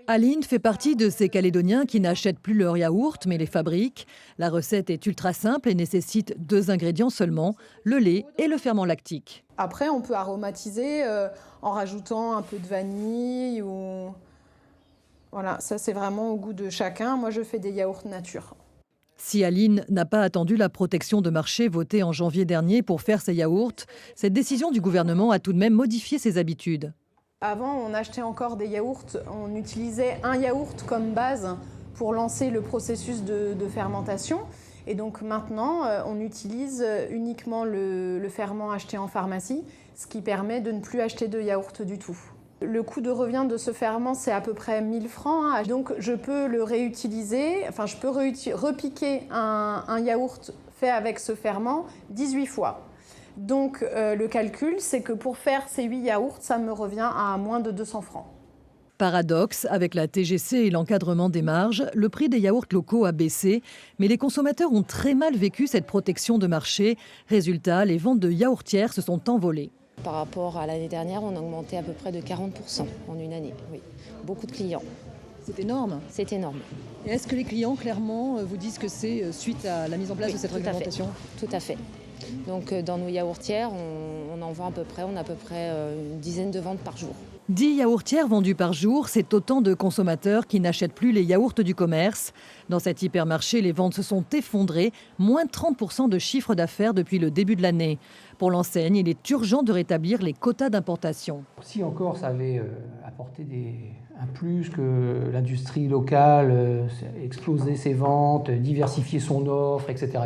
Aline fait partie de ces Calédoniens qui n'achètent plus leur yaourt mais les fabriquent. La recette est ultra simple et nécessite 2 ingrédients seulement, le lait et le ferment lactique. Après, on peut aromatiser en rajoutant un peu de vanille ou... Voilà, ça c'est vraiment au goût de chacun. Moi, je fais des yaourts nature. Si Aline n'a pas attendu la protection de marché votée en janvier dernier pour faire ses yaourts, cette décision du gouvernement a tout de même modifié ses habitudes. Avant, on achetait encore des yaourts, on utilisait un yaourt comme base pour lancer le processus de fermentation. Et donc maintenant, on utilise uniquement le ferment acheté en pharmacie, ce qui permet de ne plus acheter de yaourt du tout. Le coût de revient de ce ferment, c'est à peu près 1 000 francs. Donc je peux le réutiliser, enfin je peux repiquer un yaourt fait avec ce ferment 18 fois. Donc le calcul, c'est que pour faire ces 8 yaourts, ça me revient à moins de 200 francs. Paradoxe, avec la TGC et l'encadrement des marges, le prix des yaourts locaux a baissé, mais les consommateurs ont très mal vécu cette protection de marché. Résultat, les ventes de yaourtières se sont envolées. Par rapport à l'année dernière, on a augmenté à peu près de 40% en une année. Oui, beaucoup de clients. C'est énorme. C'est énorme. Et est-ce que les clients, clairement, vous disent que c'est suite à la mise en place de cette réglementation ? Tout à fait. Donc dans nos yaourtières, on en vend à peu près, on a à peu près une dizaine de ventes par jour. 10 yaourtières vendues par jour, c'est autant de consommateurs qui n'achètent plus les yaourts du commerce. Dans cet hypermarché, les ventes se sont effondrées, moins 30% de chiffre d'affaires depuis le début de l'année. Pour l'enseigne, il est urgent de rétablir les quotas d'importation. Si encore ça avait apporté un plus, que l'industrie locale explosait ses ventes, diversifier son offre, etc.,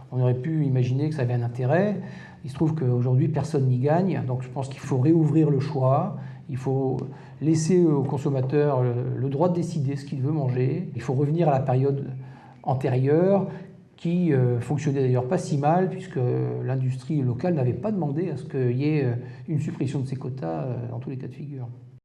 on aurait pu imaginer que ça avait un intérêt. Il se trouve qu'aujourd'hui, personne n'y gagne. Donc je pense qu'il faut réouvrir le choix. Il faut laisser au consommateur le droit de décider ce qu'il veut manger. Il faut revenir à la période antérieure qui fonctionnait d'ailleurs pas si mal puisque l'industrie locale n'avait pas demandé à ce qu'il y ait une suppression de ces quotas dans tous les cas de figure.